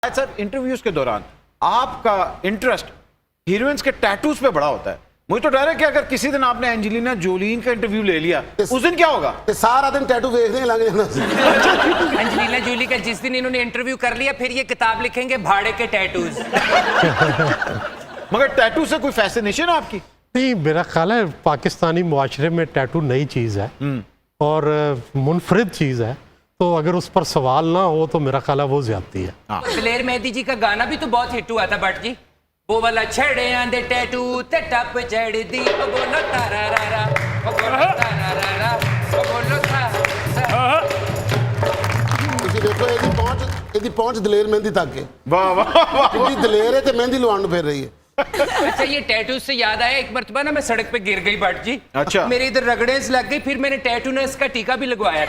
Sir interviews के दौरान आपका इंटरेस्ट हीरोइंस के टैटूज पे बड़ा होता है। मुझे तो डर है कि अगर किसी दिन आपने एंजेलिना जोलीन का इंटरव्यू ले लिया उस दिन क्या होगा? ਤੇ ਸਾਰਾ ਦਿਨ ਟੈਟੂ ਵੇਖਦੇ ਲੱਗ ਜਾਣਾ ਸੀ। एंजेलिना जूली का जिस दिन इन्होंने इंटरव्यू कर लिया फिर ये किताब लिखेंगे भाड़े के टैटूज। मगर टैटू से कोई फैसिनेशन है आपकी? नहीं, मेरा ख्याल है पाकिस्तानी मुआशरे में टैटू नई चीज़ है और मुनफरिद चीज़ है, तो अगर उस पर सवाल ना हो तो मेरा ख्याल है वो ज्यादती है। दलेर मेहंदी जी का गाना भी तो बहुत हिट हुआ था भट्ट जी, वो वाला छड़े आंदे टैटू ते टप चढ़ दी ओ बोलो तारा रा रा ओ बोलो तारा रा रा ओ बोलो तारा। ਤੁਸੀਂ ਦੇਖੋ ਇਹਦੀ ਪਹੁੰਚ ਦਲੇਰ ਮਹਿੰਦੀ ਤੱਕ ਹੈ। वाह वाह वाह। ਕਿੰਨੀ ਦਲੇਰ ਹੈ ਤੇ ਮਹਿੰਦੀ ਲਵਾਉਣ ਨੂੰ ਫਿਰ ਰਹੀ ਹੈ। अच्छा ये टैटू से याद आया, एक मर्तबा ना मैं सड़क पे गिर गई भट्ट जी। अच्छा। मेरे इधर रगड़ेस लग गई, फिर मैंने टैटू ने इसका टीका भी लगवाया।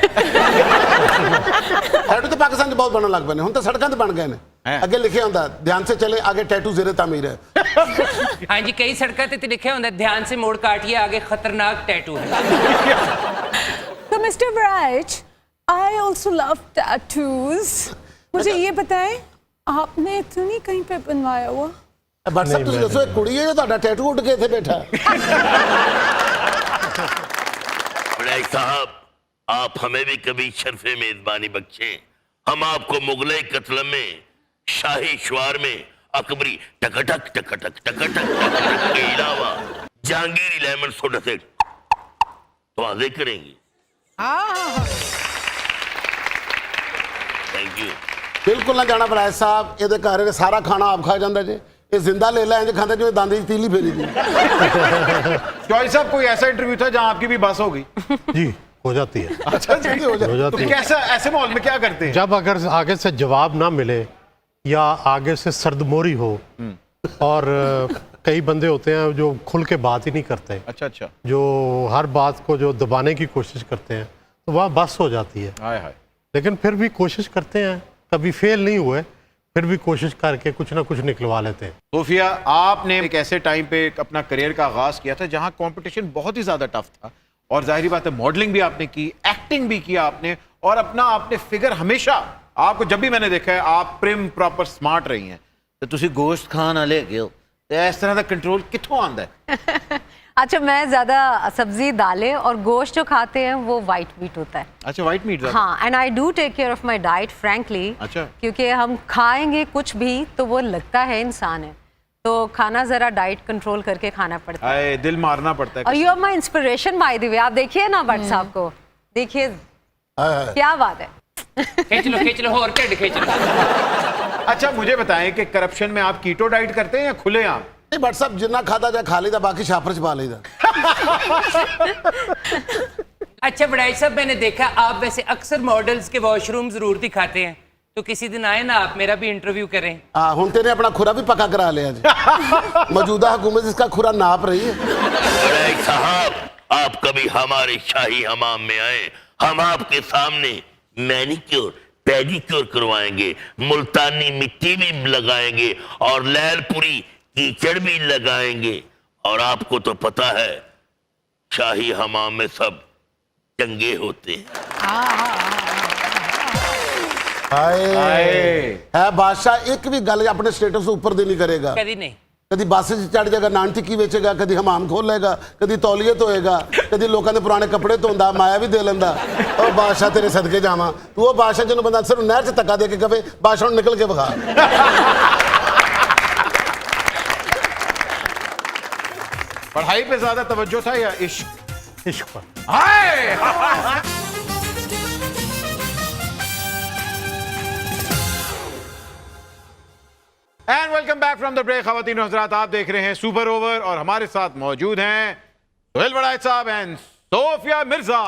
ਟੈਟੂ ਤਾਂ ਪਾਕਿਸਤਾਨ 'ਚ ਬਹੁਤ ਬਣਨ ਲੱਗ ਪਏ ਨੇ, ਹੁਣ ਤਾਂ ਸੜਕਾਂ ਤੇ ਬਣ ਗਏ ਨੇ। ਅੱਗੇ ਲਿਖਿਆ ਹੁੰਦਾ ਧਿਆਨ ਸੇ ਚਲੇ आगे टैटू ज़ेरे तामीर है। हाँ जी, कई सड़कों पे लिखे होंगे ध्यान से मोड़ काटिए आगे खतरनाक टैटू है। तो mister bright, I also love tattoos. मुझे ये बताएं, आपने तो नहीं कहीं पे बनवाया हुआ? बट साहब ਤੁਸੀਂ ਦੱਸੋ ਇੱਕ ਕੁੜੀ ਹੈ ਜੋ ਤੁਹਾਡਾ ਟੈਟੂ ਉੱਡ ਕੇ ਇੱਥੇ ਬੈਠਾ ਹੈ। बड़ाई साहब, आप हमें भी कभी शर्फे मेजबानी बख्शें। हम आपको मुगलई कत्ल में, शाही श्वार में, अकबरी टकटक टकटक टकटक टकटक के अलावा जहांगीरी लेमन सोडा से तो वाजे करेंगे। Thank you. ਬਿਲਕੁਲ ਨਾ ਜਾਣਾ ਬਰਾਜ ਸਾਹਿਬ, ਇਹਦੇ ਘਰ ਇਹ ਸਾਰਾ ਖਾਣਾ ਆਪ ਖਾ ਜਾਂਦਾ ਜੇ। ਇਹ ਜ਼ਿੰਦਾ ਲੈ ਲੈ ਇੰਜ ਖਾਂਦਾ ਜਿਵੇਂ ਦੰਦ 'ਚ ਤੀਲੀ ਫੇਰੀ ਦੀ। जॉय साहब कोई ऐसा इंटरव्यू था जहां आपकी भी बस हो गई? जी, हो जाती है। अच्छा जल्दी हो हो जाए जाती तो है। कैसा ऐसे माहौल में क्या करते हैं? जब अगर आगे से जवाब ना मिले या आगे से सर्दमोरी हो और कई बंदे होते हैं जो खुल के बात ही नहीं करते, अच्छा अच्छा। जो हर बात को जो दबाने की कोशिश करते हैं, तो वहाँ बस हो जाती है। हाय हाय। लेकिन फिर भी कोशिश करते हैं, कभी फेल नहीं हुए, फिर भी कोशिश करके कुछ ना कुछ निकलवा लेते हैं। सोफिया, आपने एक ऐसे टाइम पे अपना करियर का आगाज किया था जहां कंपटीशन बहुत ही ज्यादा टफ था और जाहिर बात है मॉडलिंग भी आपने की, एक्टिंग भी किया आपने, और अपना आपने फिगर हमेशा, आपको जब भी मैंने देखा है आप प्रिम प्रॉपर स्मार्ट रही हैं। तो तुसी गोश्त खान वाले गए हो तो इस तरह का कंट्रोल कित्थों आंदा है? अच्छा, मैं ज्यादा सब्जी दालें और गोश्त जो खाते हैं वो वाइट मीट होता है। अच्छा, व्हाइट मीट। हाँ, and I do take care of my diet frankly. अच्छा। क्योंकि हम खाएंगे कुछ भी तो वो लगता है इंसान है, तो खाना जरा डाइट कंट्रोल करके खाना पड़ता है। आए दिल मारना पड़ता है। और you are my inspiration by the way. आप देखिए ना भट्ट साहब को, देखिए क्या बात है। खींच लो और टेढ़ खींच लो। अच्छा मुझे बताएं कि करप्शन में आप कीटो डाइट करते हैं या खुले आम? ਨਹੀਂ ਬਟ ਸਾਹਿਬ ਜਿੰਨਾ ਖਾਦਾ ਜਾਂ ਖਾ ਲਈਦਾ, ਬਾਕੀ ਛਾਪਰ 'ਚ ਪਾ ਲਈਦਾ। अच्छा बड़ाई साहब, मैंने देखा आप वैसे अक्सर मॉडल्स के वॉशरूम जरूर दिखाते हैं, तो किसी दिन आए ना आप मेरा भी इंटरव्यू करें। हाँ, ਹੁਣ तेने अपना खुरा भी पक्का करा लिया जी। मौजूदा हुकूमत इसका खुरा नाप रही है। बड़ाई साहब, आप कभी हमारे शाही हमाम में आए, हम आपके सामने मैनिक्योर पेडिक्योर करवाएंगे, मुल्तानी मिट्टी भी लगाएंगे और लैलपुरी कीचड़ भी लगाएंगे। और आपको तो पता है शाही हमाम में सब चंगे होते हैं। हाय है बादशाह, एक भी गल अपने स्टेटस से ऊपर दी नहीं करेगा। कभी नहीं। कभी बस च चढ़ जाएगा, नान टिक्की बेचेगा, कभी हमाम खोल लेगा, कभी तौलीए धोएगा, कभी लोगों के पुराने कपड़े धोंदा, माया भी दे लेंदा। और बादशाह तेरे सदके जावा, तू वो बादशाह जिन्होंने बंदा सिर्फ नहर से धक्का दे के कहे बादशाह निकल के बखा। पढ़ाई पे ज्यादा तवज्जो था या इश्क? इश्क पर। Hi and welcome back from the break. खवातीन और हज़रात, आप देख रहे हैं सुपर ओवर और हमारे साथ मौजूद हैं सोहेल बड़ाई साहब एंड सोफिया मिर्जा।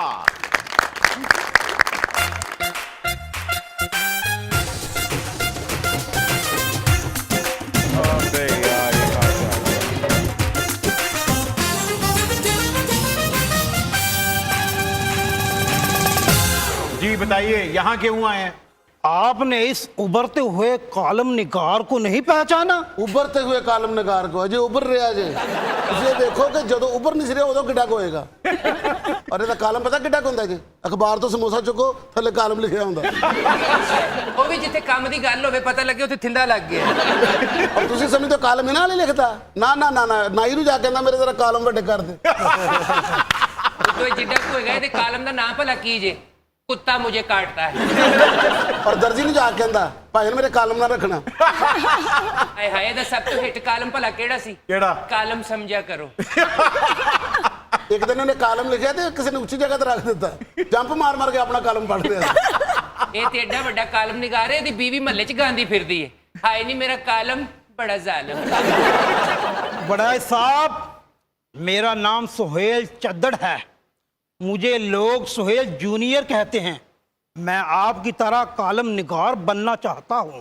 जी बताइए, यहाँ क्यों आए हैं? आपने इस उभरते हुए कॉलम निगार को नहीं पहचाना? उभरते हुए कालम नगार को अजय उभर रहा जे ਤੁਸੀਂ ਦੇਖੋ ਕਿ ਜਦੋਂ ਉਭਰ ਨਹੀਂ ਰਿਹਾ ਉਦੋਂ ਕਿੱਡਾ ਕੁ ਹੋਏਗਾ ਔਰ ਇਹਦਾ ਕਾਲਮ ਪਤਾ ਕਿੱਡਾ ਕੁ ਹੁੰਦਾ ਜੀ ਅਖਬਾਰ ਤੋਂ ਸਮੋਸਾ ਚੁੱਕੋ ਥੱਲੇ ਕਾਲਮ ਲਿਖਿਆ ਹੁੰਦਾ ਉਹ ਵੀ ਜਿੱਥੇ ਕੰਮ ਦੀ ਗੱਲ ਹੋਵੇ ਪਤਾ ਲੱਗੇ ਉੱਥੇ ਥਿੰਦਾ ਲੱਗ ਗਿਆ ਔਰ ਤੁਸੀਂ ਸਮਝਦੇ ਹੋ ਕਾਲਮ ਇਹਨਾਂ ਵਾਲੇ ਲਿਖਦਾ ਨਾ ਨਾ ਨਾ ਨਾ ਨਾਈ ਨੂੰ ਜਾ ਕੇ ਕਹਿੰਦਾ ਮੇਰੇ ਜ਼ਰਾ ਕਾਲਮ ਵੱਡੇ ਕਰ ਦੇ ਤੋ ਜਿੱਡਾ ਕੋਈ ਹੋਏਗਾ ਇਹਦੇ ਕਾਲਮ ਦਾ ਨਾਂ ਭਲਾ ਕੀ ਜੇ ਕੁੱਤਾ ਮੁਝੇ ਕਾਟਦਾ ਹੈ ਔਰ ਦਰਜੀ ਨੂੰ ਜਾ ਕੇ ਕਹਿੰਦਾ ਭਾਈ ਮੇਰੇ ਕਾਲਮ ਨਾ ਰੱਖਣਾ ਹਾਏ ਹਾਏ ਇਹਦਾ ਸਭ ਤੋਂ ਹਿੱਟ ਕਾਲਮ ਭਲਾ ਕਿਹੜਾ ਸੀ ਕਿਹੜਾ? ਕਾਲਮ ਸਮਝਿਆ ਕਰੋ ਇੱਕ ਦਿਨ ਉਹਨੇ ਕਾਲਮ ਲਿਖਿਆ ਤੇ ਕਿਸੇ ਨੇ ਉੱਚੀ ਜਗ੍ਹਾ ਤੇ ਰੱਖ ਦਿੱਤਾ ਜੰਪ ਮਾਰ ਮਾਰ ਕੇ ਆਪਣਾ ਕਾਲਮ ਪੜ੍ਹ ਰਿਹਾ ਇਹ ਤੇ ਐਡਾ ਵੱਡਾ ਕਾਲਮ ਨਿਗਾਰ ਹੈ ਇਹਦੀ ਬੀਵੀ ਮਹੱਲੇ 'ਚ ਗਾਂਦੀ ਫਿਰਦੀ ਹੈ ਹਾਏ ਨਹੀਂ ਮੇਰਾ ਕਾਲਮ ਬੜਾ ਜ਼ਾਲਮ बड़ाई साहब, मेरा नाम सुहेल चद्दड़ है। मुझे लोग सुहेल जूनियर कहते हैं। मैं आपकी तरह कालम निगार बनना चाहता हूँ।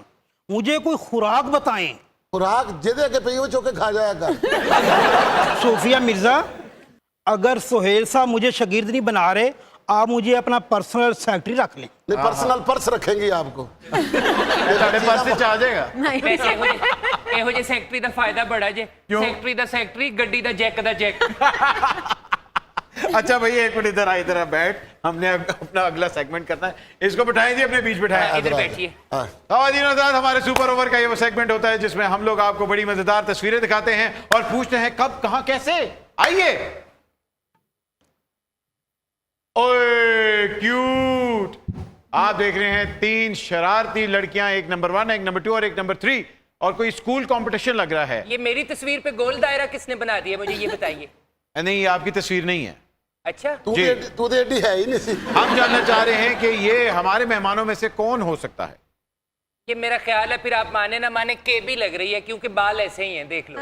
मुझे कोई खुराक बताएं। खुराक ਜਿਹਦੇ ਅੱਗੇ ਪਈ ਉਹ ਚੁੱਕ ਕੇ ਖਾ ਜਾਇਆ ਕਰ सोफिया मिर्जा, अगर सुहेल साहब मुझे शागिर्द नहीं बना रहे, आप मुझे अपना पर्सनल सेक्रेटरी रख लें। नहीं पर्सनल पर्स रखेंगे आपको ਇਹ ਤੁਹਾਡੇ ਪਾਸ ਤੇ ਆ ਜਾਏਗਾ ਵੈਸੇ ਇਹੋ ਜਿਹੇ ਸੈਕਟਰੀ ਦਾ ਫਾਇਦਾ ਬੜਾ ਜੇ ਸੈਕਟਰੀ ਦਾ ਸੈਕਟਰੀ ਗੱਡੀ ਦਾ ਜੈਕ ਦਾ ਜੈਕ अच्छा भैया एक मिनट इधर आ इधर आ, बैठ हमने अपना अगला सेगमेंट करना है इसको बिठाएं जी अपने बीच बिठाएं इधर बैठिए ख़वातीन और हज़रात, हमारे सुपर ओवर का ये वो सेगमेंट होता है जिसमें हम लोग आपको बड़ी मजेदार तस्वीरें दिखाते हैं और पूछते हैं कब कहां कैसे। आइए ओए क्यूट, आप देख रहे हैं 3 शरारती लड़कियां, एक नंबर 1 एक नंबर 2 और एक नंबर 3 और कोई स्कूल कंपटीशन लग रहा है। ये मेरी तस्वीर पे गोल दायरा किसने बना दिया मुझे ये बताइए। नहीं ये आपकी तस्वीर नहीं है। अच्छा तू जी। तो एडी है ही नहीं सी हम जानना चाह रहे हैं कि ये हमारे मेहमानों में से कौन हो सकता है। ये मेरा ख्याल है फिर आप माने ना माने के भी लग रही है क्योंकि बाल ऐसे ही हैं देख लो।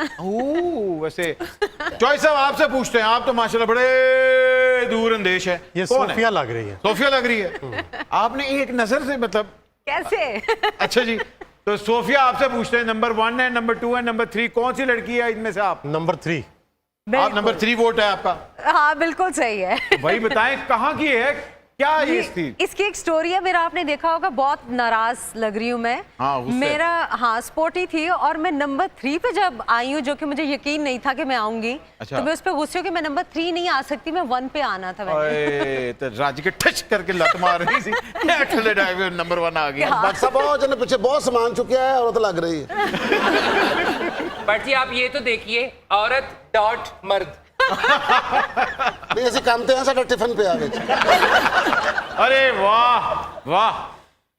वैसे चॉइस साहब आपसे पूछते हैं, आप तो माशाल्लाह बड़े दूर अंदेश है। ये कौन है? सोफिया लग रही है। सोफिया लग रही है। आपने एक नजर से मतलब कैसे अच्छा जी, तो सोफिया आपसे पूछते हैं नंबर 1 है नंबर 2 है नंबर 3 कौन सी लड़की है इनमें से आप? नंबर 3। आप नंबर 3 वोट है आपका। हाँ बिल्कुल सही है भाई बताएं कहाँ की है, क्या ये थी? इसकी एक स्टोरी है, मेरा आपने देखा होगा, बहुत नाराज लग रही हूँ मैं। हाँ, उससे। मेरा हाँ स्पोर्टी थी और मैं नंबर 3 पे जब आई हूँ, जो कि मुझे यकीन नहीं था कि मैं आऊंगी। अच्छा। तो मैं उस पर गुस्से हूँ कि मैं नंबर 3 नहीं आ सकती, मैं 1 पे आना था मैंने। ओए, तो राज के ठच करके लत मार रही थी ठले ड्राइवर नंबर 1 आ गया। बट साहब बहुत जने पीछे बहुत सामान चुके हैं और तो लग रही है बट जी आप ये तो देखिए औरत डॉट मर्द नहीं ऐसे काम तो है साडा टिफिन पे आ गए अरे वाह वाह,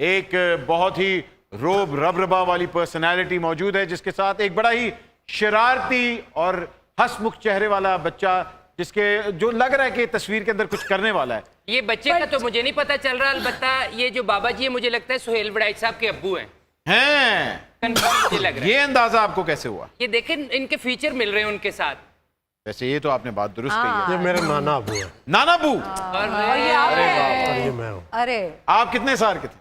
एक बहुत ही रोब रबरबा वाली पर्सनालिटी मौजूद है जिसके साथ एक बड़ा ही शरारती और हंसमुख चेहरे वाला बच्चा जिसके जो लग रहा है कि तस्वीर के अंदर कुछ करने वाला है। ये बच्चे का तो मुझे नहीं पता चल रहा, अलबत्ता ये जो बाबा जी है मुझे लगता है सुहेल बड़ाई साहब के अब्बू हैं। हैं कंफर्म मुझे लग रहा ये अंदाजा आपको कैसे हुआ? है। ये देखें इनके फीचर मिल रहे हैं उनके साथ। वैसे ये तो आपने बात दुरुस्त कही है। ये मेरे नाना अबू है नाना बू, और ये आप हैं। और ये मैं हूँ। अरे आप कितने साल के थे?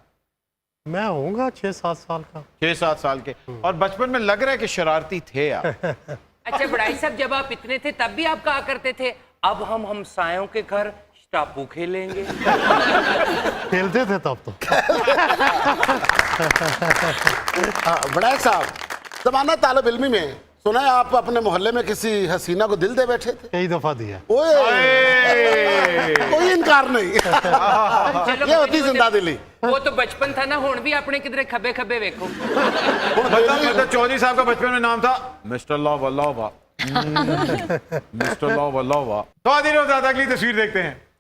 मैं होऊंगा 6-7 साल का। 6-7 साल के। और बचपन में लग रहा है कि शरारती थे आप। अच्छा बड़ाई साहब जब आप इतने थे तब भी आप कहा करते थे अब हम हमसायों के घर स्टापू खेलेंगे। खेलते थे तब तो। बड़ा साहब जमाना तालब इल्मी में सुना है आप अपने मोहल्ले में किसी हसीना को दिल दे बैठे थे। कई दफा दिया। ओए कोई इनकार नहीं चलो ये होती जिंदा दिली वो तो बचपन था ना, हुण भी अपने किधरे खबे खबे देखो। मतलब चौधरी साहब का बचपन में नाम था मिस्टर लॉवा लॉवा। मिस्टर लॉवा लॉवा। तो अगली तस्वीर देखते हैं।